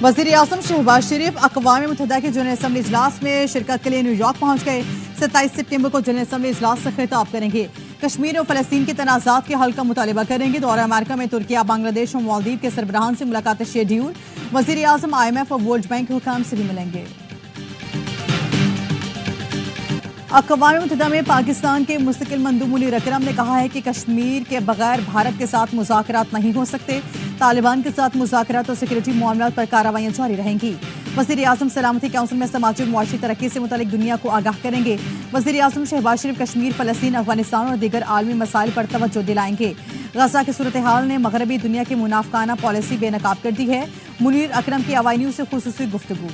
वज़ीर आज़म शहबाज शरीफ अक़वाम मुत्तहिदा के general assembly इजलास में शिरकत के लिए न्यूयॉर्क पहुंच गए। 27 सितंबर को जनरल असम्बली इजलास से खिताब करेंगे। कश्मीर और फ़लस्तीन के तनाज़ात के हल का मुतालबा करेंगे। दौरा अमेरिका में तुर्किया, बांग्लादेश और मालदीव के सरबराहान से मुलाकात शेड्यूल। वज़ीर आज़म IMF और वर्ल्ड बैंक के हुकाम से भी मिलेंगे। अक़वाम मुत्तहिदा में पाकिस्तान के मुस्तकिल मंदूब मुनीर अकरम ने कहा है कि कश्मीर के बगैर भारत के साथ मुज़ाकरात नहीं हो सकते। तालिबान के साथ मुज़ाकरात और सिक्योरिटी मामलात पर कार्रवाइयाँ जारी रहेंगी। वज़ीर आज़म सलामती काउंसिल में समाजी और मुआशी तरक्की से मुतालिक दुनिया को आगाह करेंगे। वज़ीर आज़म शहबाज शरीफ कश्मीर, फ़लस्तीन, अफगानिस्तान और दीगर आलमी मसाइल पर तवज्जो दिलाएंगे। गजा की सूरत हाल ने मगरबी दुनिया की मुनाफकाना पॉलिसी बेनकाब कर दी है। मुनीर अकरम की हवाई न्यूज़ से खुसूसी गुफ्तगू।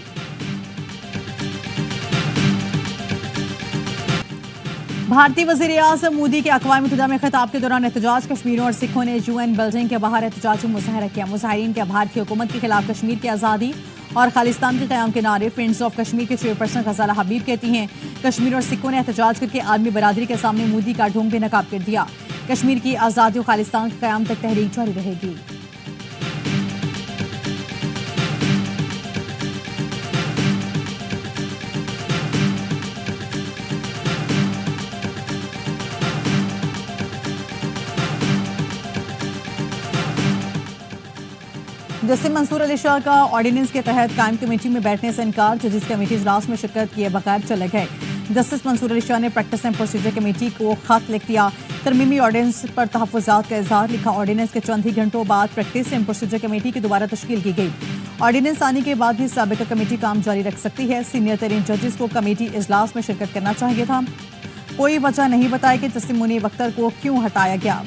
भारतीय वज़ीर आज़म मोदी के अक़वाम मुत्तहिदा में खिताब के दौरान एहतजाज। कश्मीरियों और सिखों ने UN बिल्डिंग के बाहर एहतजाजी मुज़ाहरा किया। मुज़ाहिरीन के भारत की हुकूमत के खिलाफ कश्मीर की आज़ादी और खालिस्तान के क़याम के नारे। फ्रेंड्स ऑफ कश्मीर के चेयरपर्सन ग़ज़ाला हबीब कहती हैं, कश्मीर और सिखों ने एहतजाज करके आलमी बरादरी के सामने मोदी का ढोंग बेनकाब कर दिया। कश्मीर की आज़ादी और खालिस्तान के क़याम तक तहरीक जारी रहेगी। जस्टिस मंसूर अली शाह का ऑर्डिनेंस के तहत कायम कमेटी में बैठने से इनकार। जजिस कमेटी इजलास में शिरकत किए बगैर चले गए। जस्टिस मंसूर अली शाह ने प्रैक्टिस एंड प्रोसीजर कमेटी को खत लिख दिया। तरमीमी ऑर्डिनेंस पर तहफ़्फ़ुज़ात का इज़हार। लिखा, ऑर्डिनेंस के चंद ही घंटों बाद प्रैक्टिस एंड प्रोसीजर कमेटी की दोबारा तश्कील की गई। ऑर्डिनेंस आने के बाद भी साबिक़ा कमेटी काम जारी रख सकती है। सीनियर तरीन जजिस को कमेटी इजलास में शिरकत करना चाहिए था। कोई वजह नहीं बताई कि जस्टिस मुनीब अख्तर को क्यों हटाया गया।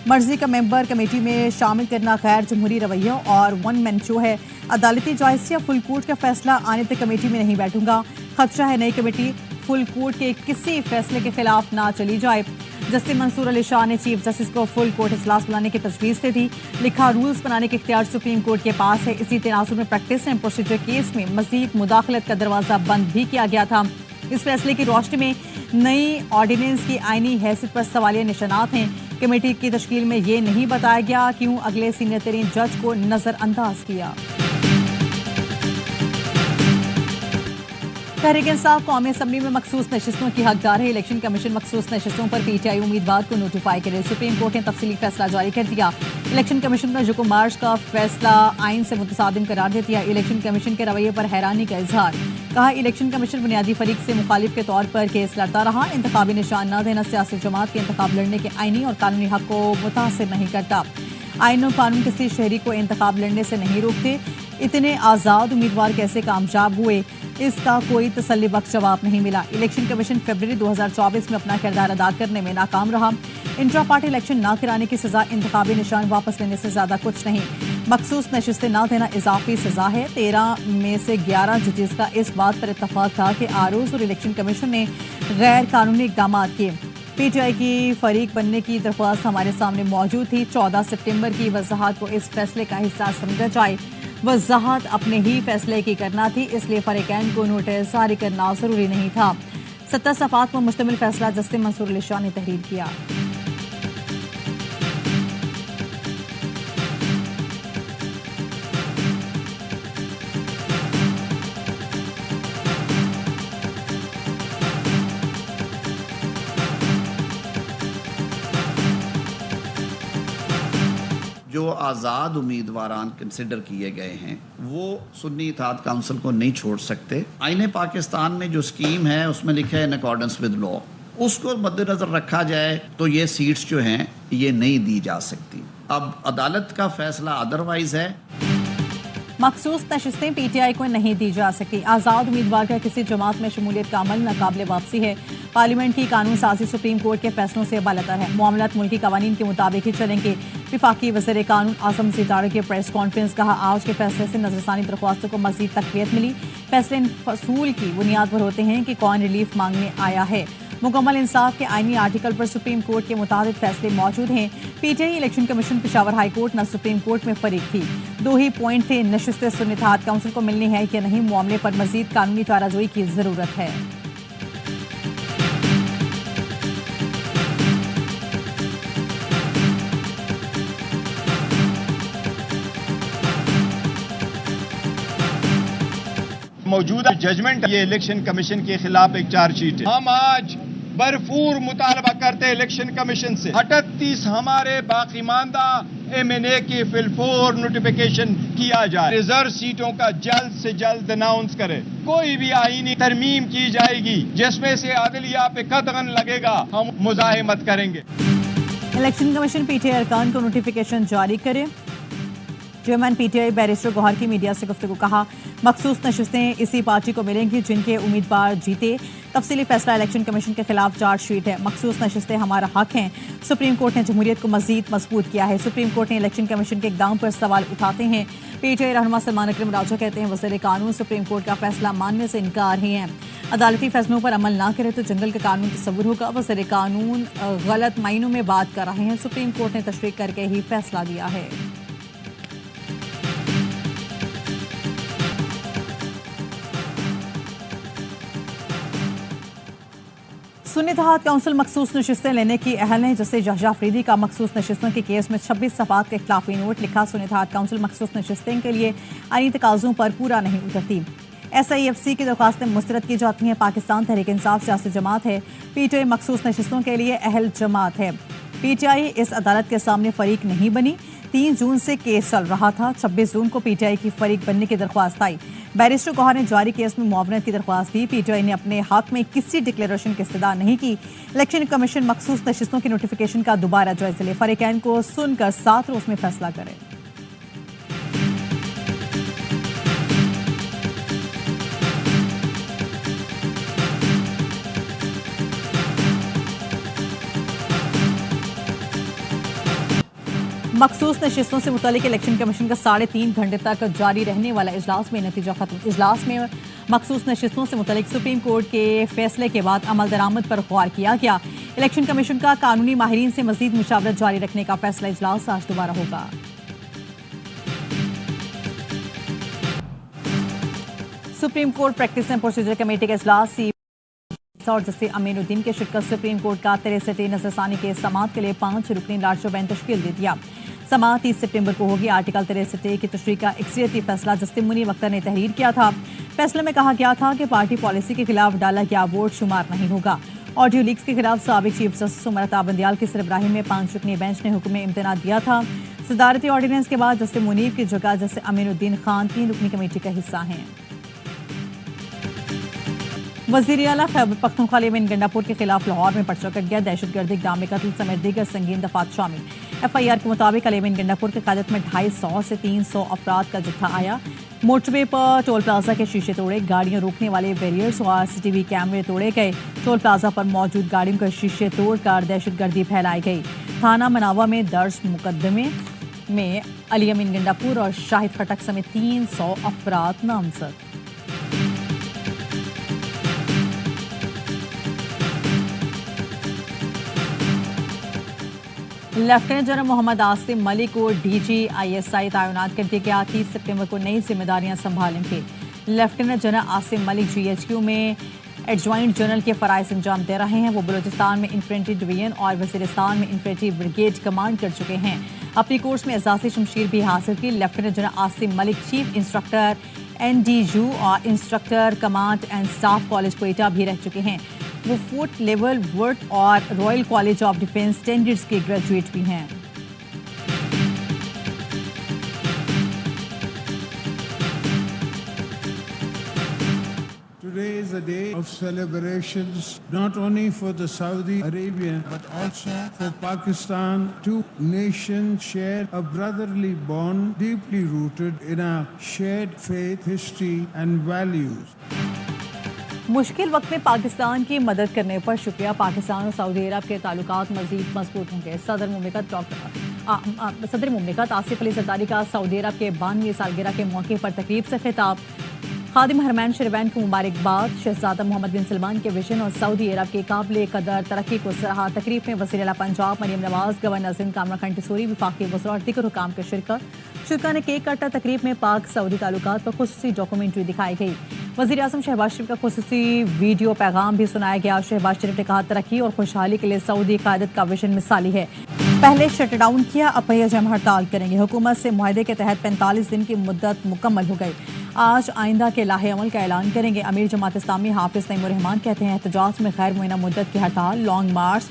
मर्जी का मेंबर कमेटी में शामिल करना गैर जमहूरी रवैया और वन मैन शो है। अदालती जॉइस या फुल कोर्ट का फैसला आने तक कमेटी में नहीं बैठूंगा। खदशा है नई कमेटी फुल कोर्ट के किसी फैसले के खिलाफ ना चली जाए। जस्टिस मंसूर अली शाह ने चीफ जस्टिस को फुल कोर्ट इजलास बुलाने की तजवीज़ दे दी। लिखा, रूल्स बनाने के इख्तियार सुप्रीम कोर्ट के पास है। इसी तनाजुर में प्रैक्टिस एंड प्रोसीजर केस में मजीद मुदाखलत का दरवाज़ा बंद भी किया गया था। इस फैसले की रोशनी में नई ऑर्डिनेंस की आईनी हैसियत पर सवालिया निशानात हैं। कमेटी की तश्कील में ये नहीं बताया गया क्यों अगले सीनियर तरीन जज को नज़रअंदाज किया। तहरीक इंसाफ कौमी असम्बली में मखसूस नशिस्तों की हकदार है। इलेक्शन कमीशन मखसूस नशिस्तों पर PTI उम्मीदवार को नोटिफाई करे। सुप्रीम कोर्ट ने तफसीली फैसला जारी कर दिया। इलेक्शन कमीशन का जुकुम मार्च का फैसला आइन से मुतसादिम करार दे दिया। इलेक्शन कमीशन के रवैये पर हैरानी का इजहार। कहा, इलेक्शन कमीशन बुनियादी फरीक से मुखालिफ के तौर पर केस लड़ता रहा। इंतखाबी निशान न देना सियासी जमात के इंतखाब लड़ने के आइनी और कानूनी हक को मुतासिर नहीं करता। आइन और कानून किसी शहरी को इंतखाब लड़ने से नहीं रोकते। इतने आज़ाद उम्मीदवार कैसे कामयाब हुए, इसका कोई तसल्ली बख्श जवाब नहीं मिला। इलेक्शन कमीशन फरवरी 2024 में अपना किरदार अदा करने में नाकाम रहा। इंट्रा पार्टी इलेक्शन ना कराने की सज़ा इंतखाबी निशान वापस लेने से ज़्यादा कुछ नहीं। मखसूस नशिस्तें ना देना इजाफी सज़ा है। 13 में से 11 जजेस का इस बात पर इत्तफाक था कि आरोज और इलेक्शन कमीशन ने गैर कानूनी इक़दाम किए। PTI की फरीक बनने की दरख्वास्त हमारे सामने मौजूद थी। 14 सितंबर की वजाहत को इस फैसले का हिस्सा समझा जाए। वजाहत अपने ही फैसले की करना थी, इसलिए फरीकैन को नोटिस जारी करना जरूरी नहीं था। 70 सफ़ात पर मुश्तमिल फैसला जस्टिस मंसूर अली शाह ने तहरीर किया। जो आज़ाद उम्मीदवारान कंसिडर किए गए हैं वो सुन्नी इत्तेहाद काउंसिल को नहीं छोड़ सकते। आईने पाकिस्तान में जो स्कीम है उसमें लिखा है इन अकॉर्डेंस विद लॉ, उसको मद्देनजर रखा जाए तो ये सीट्स जो हैं ये नहीं दी जा सकती। अब अदालत का फैसला अदरवाइज है। मखसूस नशिस्तें PTI को नहीं दी जा सकी। आज़ाद उम्मीदवार का किसी जमात में शमूलियत का अमल नाकाबिले वापसी है। पार्लियामेंट की कानून साजी सुप्रीम कोर्ट के फैसलों से बालातर है। मामलात मुल्की कवानीन के मुताबिक ही चलेंगे। वफाकी वज़ीर कानून आज़म सितारा के प्रेस कॉन्फ्रेंस। कहा, आज के फैसले से नजरसानी दरख्वास्तों को मज़ीद तक़वियत मिली। फैसले इन फसूल की बुनियाद पर होते हैं कि कौन रिलीफ मांगने आया है। मुकम्मल इंसाफ के आईनी आर्टिकल पर सुप्रीम कोर्ट के मुताबिक फैसले मौजूद हैं। PTI election commission Peshawar high court न सुप्रीम कोर्ट में फरीक थी। 2 ही पॉइंट थे, नशिस्तें सुन्नी इत्तेहाद काउंसिल को मिलनी है कि नहीं, मामले पर मजीद कानूनी चाराजोई की जरूरत है। موجودہ ججمنٹ یہ الیکشن کمیشن کے خلاف ایک چارج شیٹ ہے. ہم آج بھرپور مطالبہ کرتے الیکشن کمیشن سے 38 ہمارے باقی ماندہ M&A کی فل-فور نوٹیفیکیشن کیا جائے. ریزرو سیٹوں کا جلد سے جلد اناؤنس کرے. کوئی بھی آئینی ترمیم کی جائے گی جس میں سے عدلیہ پہ قدغن لگے گا ہم مزاحمت کریں گے. Election commission P T I ارکان کو نوٹیفیکیشن جاری کرے. Chairman P T I barrister Gohar کی میڈیا سے گفتگو. کہا مخصوص نشستیں اسی پارٹی کو ملیں گی جن کے امیدوار جیتے. تفصیلی فیصلہ الیکشن کمیشن کے خلاف چارج شیٹ ہے. مخصوص نشستیں ہمارا حق ہیں. سپریم کورٹ نے جمہوریت کو مزید مضبوط کیا ہے. سپریم کورٹ نے الیکشن کمیشن کے اقدام پر سوال اٹھاتے ہیں. پی ٹی آئی رہنما سلمان اکرم راجہ کہتے ہیں وزیر قانون سپریم کورٹ کا فیصلہ ماننے سے انکار ہی ہیں. عدالتی فیصلوں پر عمل نہ کرے تو جنگل کا قانون تصور ہوگا. وزیر قانون غلط معنوں میں بات کر رہے ہیں. سپریم کورٹ نے تشریح کر کے ہی فیصلہ دیا ہے. سنی اتحاد کونسل مخصوص نشستیں لینے کی اہل ہیں. جسٹس یحییٰ فریدی کا مخصوص نشستوں کے کیس میں 26 صفحات کا اختلافی نوٹ. لکھا سنی اتحاد کونسل مخصوص نشستیں کے لیے آئینی تقاضوں پر پورا نہیں اترتی. SIFC کی درخواستیں مسترد کی جاتی ہیں. پاکستان تحریک انصاف سیاسی جماعت ہے. پی ٹی آئی مخصوص نشستوں کے لیے اہل جماعت ہے. پی ٹی آئی اس عدالت کے سامنے فریق نہیں بنی. 3 جون سے کیس چل رہا تھا. 26 جون کو پی ٹی آئی کی فریق بننے کی درخواست آئی. بیرسٹر گوہر نے جاری کیس میں معاونت کی درخواست دی. پی ٹی آئی نے اپنے حق میں کسی ڈکلیریشن کی استدعا نہیں کی. الیکشن کمیشن مخصوص نشستوں کی نوٹیفیکیشن کا دوبارہ جائزہ لے. فریقین کو سن کر 7 روز میں فیصلہ کرے. مخصوص نشستوں سے متعلق الیکشن کمیشن کا 3.5 گھنٹے تک جاری رہنے والا اجلاس میں نتیجہ ختم. اجلاس میں مخصوص نشستوں سے متعلق سپریم کورٹ کے فیصلے کے بعد عمل درآمد پر غور کیا گیا. الیکشن کمیشن کا قانونی ماہرین سے مزید مشاورت جاری رکھنے کا فیصلہ. اجلاس آج دوبارہ ہوگا. Supreme court practice and procedure committee کا اجلاس اور جسٹس امین الدین کے شرکت. سپریم کورٹ کا 63 نظر ثانی کے سماعت کے لیے 5 رکنی لارج بینچ تشکیل دے دیا. سماعت 30 سپٹمبر کو ہوگی. آرٹیکل 63 کی تشریح کا اکثریتی فیصلہ جسٹس منیب اختر نے تحریر کیا تھا. فیصلے میں کہا گیا تھا کہ پارٹی پالیسی کے خلاف ڈالا گیا ووٹ شمار نہیں ہوگا. آڈیو لیکس کے خلاف سابق چیف جسٹس عمر عطا بندیال کی سربراہی میں 5 رکنی بینچ نے حکم امتناع دیا تھا. صدارتی آرڈیننس کے بعد جسٹس منیب کی جگہ جسٹس امین الدین خان 3 رکنی کمیٹی کا حصہ ہیں. وزیر اعلیٰ خیبر پختونخوا علی امین گنڈاپور کے خلاف لاہور میں پرچہ کٹ گیا. دہشت گردی اقدام قتل سمیت دیگر سنگین دفعات شامل. FIR کے مطابق علی امین گنڈاپور کی قیادت میں 250 سے 300 افراد کا جتھا آیا. موٹر وے پر ٹول پلازا کے شیشے توڑے. گاڑیاں روکنے والے بیریئرز اور CCTV کیمرے توڑے گئے. ٹول پلازا پر موجود گاڑیوں کے شیشے توڑ کر دہشت گردی پھیلائی گئی. تھانہ مناوا میں درج مقدمے میں علی امین گنڈاپور اور شاہد خٹک سمیت 300 افراد نامزد. لیفٹیننٹ جنرل محمد عاصم ملک کو DGISI تعینات کر دیا گیا. 30 سپٹمبر کو نئی ذمہ داریاں سنبھالیں گے. لیفٹیننٹ جنرل عاصم ملک GHQ میں ایڈجوائنٹ جنرل کے فرائض انجام دے رہے ہیں. وہ بلوچستان میں انفینٹری ڈویژن اور وزیرستان میں انفینٹری بریگیڈ کمانڈ کر چکے ہیں. اپنی کورس میں اعزازی شمشیر بھی حاصل کی. لیفٹیننٹ جنرل عاصم ملک چیف انسٹرکٹر NDU اور instructor command and staff college Quetta بھی رہ چکے ہیں. وہ 4th لیول ورڈ اور Royal college of defence standards کے گریجویٹ بھی ہیں. Today is a day of celebrations not only for the Saudi Arabia but also for Pakistan. Two nations share a brotherly bond deeply rooted in a shared faith, history and values. مشکل وقت میں پاکستان کی مدد کرنے پر شکریہ. پاکستان اور سعودی عرب کے تعلقات مزید مضبوط ہوں گے. صدر مملکت آصف علی زرداری کا سعودی عرب کے 92ویں سالگرہ کے موقع پر تقریب سے خطاب. خادم حرمین شریفین کو مبارکباد. شہزادہ محمد بن سلمان کے وژن اور سعودی عرب کی قابل قدر ترقی کو سراہا. تقریب میں وزیر اعلیٰ پنجاب مریم نواز, گورنر سندھ کامران خان ٹیسوری, وفاقی وزراء اور دیگر حکام کی شرکت. شرکا نے کیک کاٹا. تقریب میں پاک سعودی تعلقات پر خصوصی ڈاکومنٹری دکھائی گئی. وزیر اعظم شہباز شریف کا خصوصی ویڈیو پیغام بھی سنایا گیا. شہباز شریف نے کہا ترقی اور خوشحالی کے لیے سعودی قیادت کا وژن مثالی ہے. पहले शटडाउन किया, अब पहिया-जम हड़ताल करेंगे। हुकूमत से मुआहदे के तहत 45 दिन की मुद्दत मुकम्मल हो गई। आज आइंदा के लाहे अमल का ऐलान करेंगे। अमीर जमात इस्लामी हाफिज नईमुर रहमान कहते हैं एहतजाज में खैर मुइना मुद्दत की हड़ताल, लॉन्ग मार्च,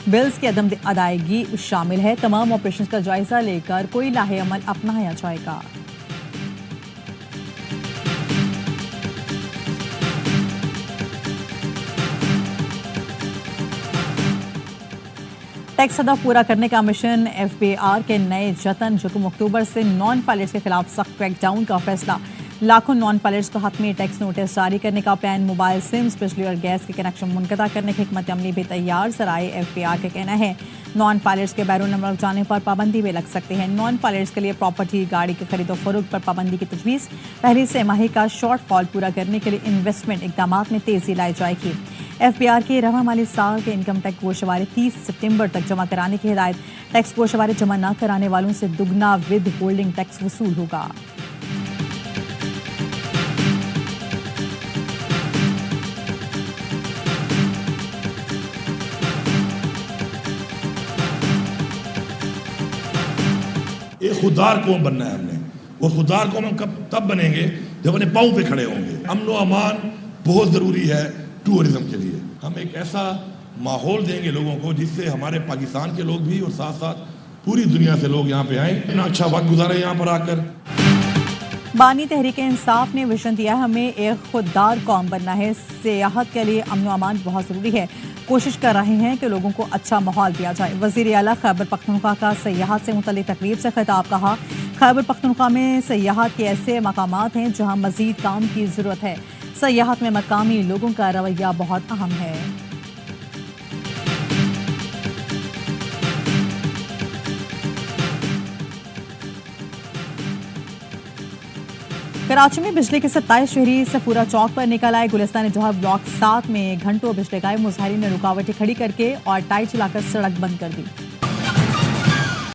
बिल्स की अदम अदायगी शामिल है। तमाम ऑपरेशन का जायजा लेकर कोई लाहे अमल अपनाया जाएगा। टैक्स अदा पूरा करने का मिशन, एफबीआर के नए जतन, जुकूम अक्टूबर से नॉन फाइलर्स के खिलाफ सख्त क्रैकडाउन का फैसला, लाखों नॉन फाइलर्स को हतमी टैक्स नोटिस जारी करने का प्लान, मोबाइल सिम्स, बिजली और गैस के कनेक्शन मुनक़ता करने की हिकमत अमली भी तैयार। सराय एफबीआर का कहना है नॉन फाइलर्स के बैरून मुल्क जाने पर पाबंदी भी लग सकती है। नॉन फाइलर्स के लिए प्रॉपर्टी, गाड़ी के खरीदो फरोख्त पर पाबंदी की तजवीज़, पहली से माही का शॉर्ट फॉल पूरा करने के लिए इन्वेस्टमेंट इकदाम में तेज़ी लाई जाएगी। एफबीआर के रवा माली साल के इनकम टैक्स गोशवारे 30 सितंबर तक जमा कराने की हिदायत। टैक्स गोशवारे जमा न कराने वालों से दुगना विद होल्डिंग टैक्स वसूल होगा। एक खुददार कौम बनना है हमने। वो खुददार कौम हम कब तब बनेंगे जब अपने पाँव पे खड़े होंगे। अमन व अमान बहुत ज़रूरी है टूरिज्म के लिए। हम एक ऐसा माहौल देंगे लोगों को जिससे हमारे पाकिस्तान के लोग भी और साथ साथ पूरी दुनिया से लोग यहाँ पे आएँ, इतना अच्छा वक्त गुजारे यहाँ पर आकर। बानी तहरीक इंसाफ ने विजन दिया, हमें एक खुददार कौम बनना है। सियाहत के लिए अमन व अमान बहुत ज़रूरी है। कोशिश कर रहे हैं कि लोगों को अच्छा माहौल दिया जाए। वज़ीर आला खैबर पख्तूनख्वा का सियाहत से मुतल्लिक़ तकरीब से खिताब, कहा खैबर पख्तूनख्वा में सियाहत के ऐसे मकामात हैं जहाँ मज़ीद काम की ज़रूरत है। सियाहत में मकामी लोगों का रवैया बहुत अहम है। कराची में बिजली के 27 शहरी सफूरा चौक पर निकल आए। गुलिस्तान जौहर ब्लॉक 7 में घंटों बिजली गायब, मुजाहिरीन ने रुकावटें खड़ी करके और टाइट चलाकर सड़क बंद कर दी।